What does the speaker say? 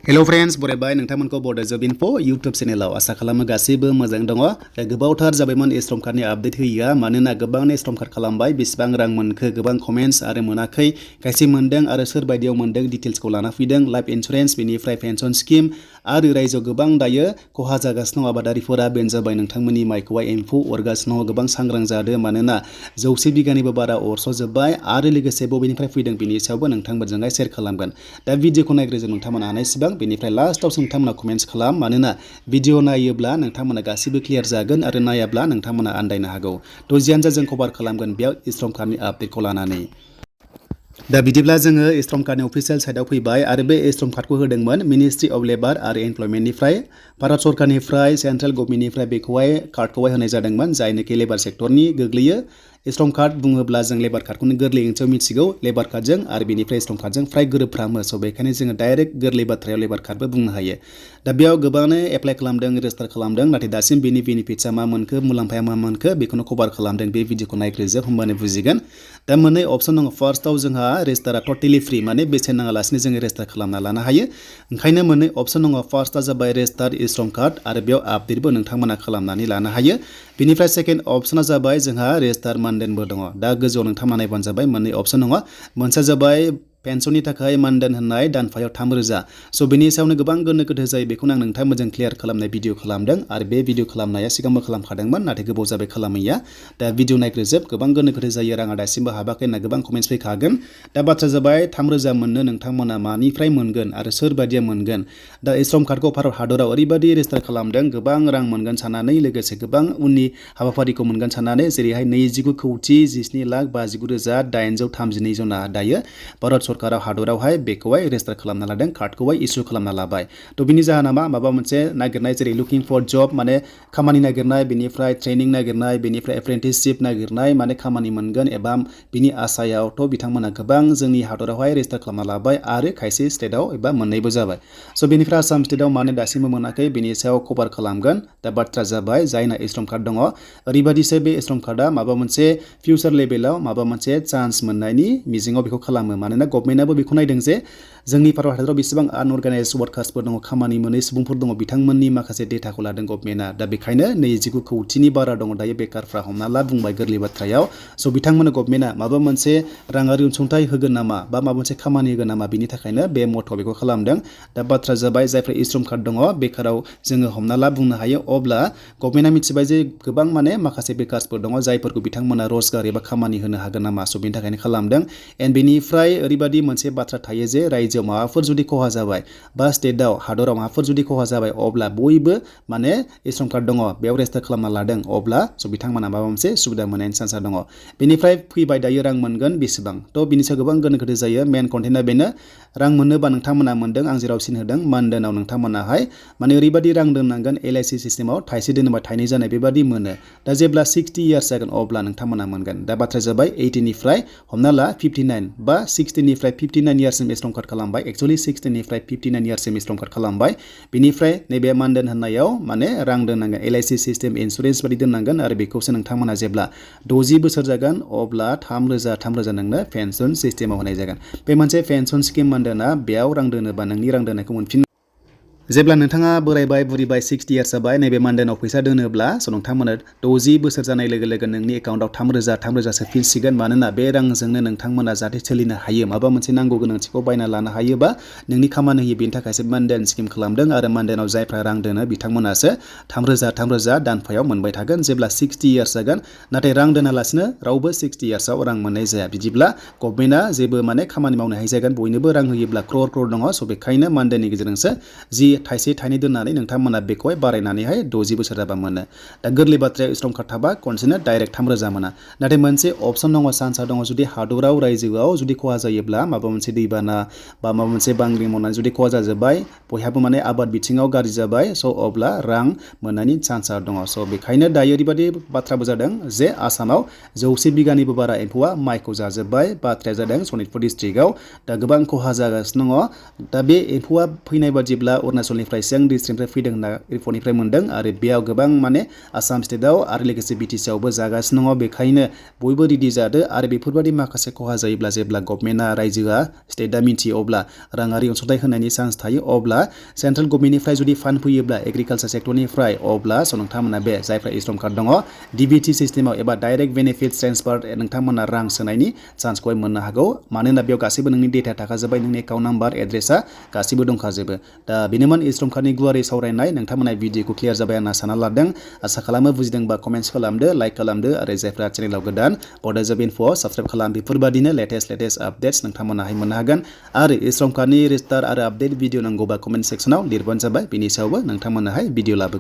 hello friends बरायबाय नोंथांमोनखौ बड' जब info YouTube चेनेलाव आसा खालामो गासैबो मोजां दङ दा गोबावथार जाबायमोन E-Shram कार्डनि आपडेट होयिया मानोना गोबांनो E-Shram कार्ड खालामबाय बेसेबां रां मोनखो गोबां कमेन्ट्स आरो मोनाखै खायसे मोनदों आरो सोर बायदियाव मोनदों डिटेल्सखौ लाना फैदों लाइफ इन्सुरेन्स बेनिफ्राय पेन्सन स्किम आरो रायजोआव गोबां दायो खहा जागासिनो दं आबादारिफोरा बेनो जाबाय नोंथांमोननि माइखौहाय एम्फौ अरगासिनो दङ गोबां सांग्रां जादों मानोना 100 बिगानिबो बारा अरस'जोब्बाय आरो लोगोसे बबेनिफ्राय फैदों बेनि सायावबो नोंथांमोनजोंहाय शेयार खालामगोन दा भिडिअखौ नायग्रोजों नोंथांमोना हानायसिबां बेनिफ्राय लास्टआव नोंथांमोना कमेन्ट्स खालाम मानोना भिडिअ नायोब्ला नोंथांमोना गासिबो क्लियार जागोन आरो नायाब्ला नोंथांमोना आन्दायनो हागौ थ' जियानो जा जों कभार खालामगोन बेयाव E-Shram कार्डनि आपडेटखौ लानानै दा बिदिब्ला जोङो E-Shram कार्डनि अफिसियेल साइटआव फैबाय आरो बे E-Shram कार्डखौ होदोंमोन मिनिस्ट्रि अफ लेबार आरो एमप्लयमेन्टनिफ्राय भारत सरकारनिफ्राय सेन्ट्रेल गभर्नमेन्टनिफ्राय बेखौहाय कार्डखौहाय होनाय जादोंमोन जायनोखि लेबार सेक्टरनि गोग्लैयो E-Shram कार्ड बुङोब्ला जों लेबार कार्डखौनो गोरलै ओंथियाव मिथिगौ लेबार कार्डजों आरो बेनिफ्राय E-Shram कार्डजों फ्राय गोरोबफ्रामो स' बेखायनो जोङो डाइरेक्ट गोरलै बाथ्रायाव लेबार कार्डबो बुंनो हायो दा बेयाव गोबाङानो एप्लाइ खालामदों रेजिस्टार खालामदों नाथाय दासिम बेनि बेनिफिट्सआ मा मोनखो मुलाम्फाया मा मोनखो बेखौनो कभार खालामदों बे भिडिअखौ नायग्रोजोब होमबानो बुजिगोन दा मोननै अपसन दङ फार्स्टआव जोंहा रेजिस्टारा टटेलि फ्रि माने बेसेन नाङालासिनो जोङो रेजिस्टार खालामना लानो हायो ओंखायनो मोननै अपसन दङ फार्स्टआ जाबाय रेजिस्टार E-Shram कार्ड आरो बेयाव आपडेटबो नोंथांमोना खालामनानै लानो हायो बेनिफ्राय सेकेन्ड अपसना जाबाय जोंहा रेजिस्टार मानधनबो दङ दा गोजौआव नोंथांमोना नायबानो जाबाय मोननै अपसन दङ मोनसेया जाबाय पेन्सननि थाखाय मानधन होननाय दानफायाव 3,000 स' बेनि सायावनो गोबां गोनो गोथो जायो बेखौनो आं नोंथांमोनजों क्लियार खालामनाय भिडिअ खालामदों आरो बे भिडिअ खालामनाया सिगांबो खालामखादोंमोन नाथाय गोबाव जाबाय खालामैया दा भिडिअ नायग्रोजोब गोबां गोनो गोथो जायो राङा दासिमबो हाबाखै होनना गोबां कमेन्ट्स फैखागोन दा बाथ्राया जाबाय 3,000 मोननो नोंथांमोना मानिफ्राय मोनगोन आरो सोर बायदिया मोनगोन दा E-Shram कार्डखौ भारत हादराव ओरैबायदि रेजिस्टार खालामदों गोबां रां मोनगोन साननानै लोगोसे गोबां उननि हाबाफारिखौ मोनगोन साननानै जेरैहाय 29 कौटि 17,59,832 जना दायो भारत सरकाराव हादरावहाय बेखौहाय रेजिस्टार खालामना लादों कार्डखौहाय इसु खालामना लाबाय थ' बिनि जाहोना माबा मोनसे नागिरनाय जेरै लुकिं फर जब माने खामानि नागिरनाय बेनिफ्राय ट्रेनिं नागिरनाय बेनिफ्राय एप्रेन्टिसशिप नागिरनाय माने खामानि मोनगोन एबा बिनि आसायावथ' बिथांमोना गोबां जोंनि हादरावहाय रेजिस्टार खालामना लाबाय आरो खायसे स्टेटआव एबा मोननैबो जाबाय स' बेनिफ्राय आसाम स्टेटआव माने दासिमबो मोनाखै बेनि सायाव कभार खालामगोन दा बाथ्रा जाबाय जायना E-Shram कार्ड दङ ओरैबायदिसो बे E-Shram कार्डआ माबा मोनसे फिउचार लेभेलाव माबा मोनसे चान्स मोननायनि मिजिङाव बेखौ खालामो मानोना गभर्नमेन्टआबो बेखौ नायदों जे जोंनि भारत हादराव बेसेबां आनअर्गानाइज वार्कार्सफोर दङ खामानि मोनै सुबुंफोर दङ बिथांमोननि माखासे डेटाखौ लादों गभर्नमेन्टआ दा बेखायनो 29 कौटिनि बारा दङ दायो बेकारफ्रा हमना ला बुंबाय गोरलै बाथ्रायाव स' बिथांमोननो गभर्नमेन्टआ माबा मोनसे राङारि अनसुंथाइ होगोन नामा बा माबा मोनसे खामानि होगोन नामा बिनि थाखायनो बे मथ' बेखौ खालामदों दा बाथ्रा जाबाय जायफ्रा E-Shram कार्ड दङ बेकाराव जोङो हमना ला बुंनो हायो अब्ला गभर्नमेन्टआ मिथिबाय जे गोबां माने माखासे बेकार्सफोर दङ जायफोरखौ बिथांमोना रोजगार एबा खामानि होनो हागोन नामा स' बेनि थाखायनो खालामदों एन्ड बेनिफ्राय ओरैबायदि मोनसे बाथ्रा थायो जे रायजोआव माबाफोर जुदि खहा जाबाय बा स्टेटआव हादराव माबाफोर जुदि खहा जाबाय अब्ला बयबो माने E-Shram कार्ड दङ बेयाव रेजिस्टार खालामना लादों अब्ला स' बिथांमोना माबा मोनसे सुबिदा मोननायनि चान्सआ दङ बेनिफ्राय फैबाय दायो रां मोनगोन बेसेबां थ' बिनि सायाव गोबां गोनो गोथो जायो मेन कन्टेन्टआ बेनो रां मोननोबा नोंथांमोना मोनदों आं जेराव सिन होदों मानधनाव नोंथांमोनाहाय माने ओरैबायदि रां दोननांगोन LIC सिस्टेमाव थाइसे दोनोबा थाइनै जानाय बेबायदि मोनो दा जेब्ला 60 इयार्स जागोन अब्ला नोंथांमोना मोनगोन दा बाथ्राया जाबाय 80 निफ्राय हमना ला 59 बा 60 निफ्राय 59 इयार्ससिम E-Shram कार्ड खालामबाय एक्चुअलि 60 निफ्राय 59 इयार्ससिम E-Shram कार्ड खालामबाय बेनिफ्राय नैबे मानधन होननायाव माने रां दोननांगोन LIC सिस्टेम इन्सुरेन्स बायदि दोननांगोन आरो बेखौसो नोंथांमोना जेब्ला 60 बोसोर जागोन अब्ला 3,000 नोंनो पेन्सन सिस्टेमाव होनाय जागोन बे मोनसे पेन्सन स्किम मानधना बेयाव रां दोनोबा नोंनि रां दोननायखौ मोनफिन जेब्ला नोंथाङा बोरायबाय बुरिबाय 60 इयार्स जाबाय नैबे मानधनाव फैसा दोनोब्ला स' नोंथांमोना 60 बोसोर जानाय लोगो लोगो नोंनि एकाउन्टआव 3,000 सोफिनसिगोन मानोना बे रांजोंनो नोंथांमोना जाहाथे सोलिनो हायो माबा मोनसे नांगौ गोनांथिखौ बायना लानो हायोबा नोंनि खामानि होयो बेनि थाखायसो मानधन स्किम खालामदों आरो मानधनाव जायफ्रा रां दोनो बिथांमोनासो 3,000 दानफायाव मोनबाय थागोन जेब्ला 60 इयार्स जागोन नाथाय रां दोनालासिनो रावबो 60 इयार्सआव रां मोननाय जाया बिदिब्ला गभर्नमेन्टआ जेबो माने खामानि मावनो हायै जागोन बयनोबो रां होयोब्ला क्रर दङ स' बेखायनो मानधननि गेजेरजोंसो जि थाइसे थाइनै दोननानै नोंथांमोना बेखौहाय बारायनानैहाय 60 बोसोर जाबा मोनो दा गोरलै बाथ्राया E-Shram कार्ड थाबा खनसेनो डाइरेक्ट 3,000 मोना नाथाय मोनसे अपसन दङ चान्सआ दङ जुदि हादराव रायजोआव जुदि खहा जायोब्ला माबा मोनसे दैबाना बा माबा मोनसे बांग्रिं मावनानै जुदि खहा जाजोब्बाय बयहाबो माने आबाद बिथिङाव गाज्रि जाबाय स' अब्ला रां मोननायनि चान्सआ दङ स' बेखायनो दायो ओरैबायदि बाथ्राबो जादों जे आसामाव 100 बिगानिबो बारा एम्फौआ माइखौ जाजोब्बाय बाथ्राया जादों सनितपुर डिस्ट्रिक्टआव दा गोबां खहा जागासिनो दङ दा बे एम्फौआ फैनाय बादिब्ला अरुणाचल अरुणाचलनिफ्राय सिगां डिस्ट्रिक्टनिफ्राय फैदों होनना रिपर्टनिफ्राय मोनदों आरो बेयाव गोबां माने आसाम स्टेटआव आरो लोगोसे BTC आवबो जागासिनो दङ बेखायनो बयबो रेडि जादो आरो बेफोरबायदि माखासे खहा जायोब्ला जेब्ला गभर्नमेन्टआ रायजोआ स्टेटआ मिन्थियो अब्ला राङारि अनसुंथाइ होनायनि चान्स थायो अब्ला सेन्ट्रेल गभर्नमेन्टनिफ्राय जुदि फान्ड फैयोब्ला एग्रिकालचार सेक्टरनिफ्राय अब्ला नोंथांमोना बे जायफ्रा E-Shram कार्ड दङ DBT सिस्टेमाव एबा डाइरेक्ट बेनिफिट ट्रेन्सफार नोंथांमोना रां सोनायनि चान्सखौ मोननो हागौ मानोना बेयाव गासैबो नोंनि डेटा थाखाजोब्बाय नोंनि एकाउन्ट नाम्बार एड्रेसा गासैबो दंखाजोबो दा बेनोमोन E-Shram कार्डनि गुवारै सावरायनाय नोंथांमोना भिडिअखौ क्लियार जाबाय होनना सानना लादों आसा खालामो बुजिदोंबा कमेन्ट्स खालामदो लाइक खालामदो आरो जायफ्रा चेनेलाव गोदान बड' जब इनफो साबस्क्राइब खालाम बेफोरबादिनो लेटेस्ट आपडेट्स नोंथांमोनाहाय मोननो हागोन आरो E-Shram कार्डनि रेजिस्टार आरो आपडेट भिडिअ नांगौबा कमेन्ट सेक्सनाव लिरबानो जाबाय बेनि सायावबो नोंथांमोनाहाय भिडिअ लाबो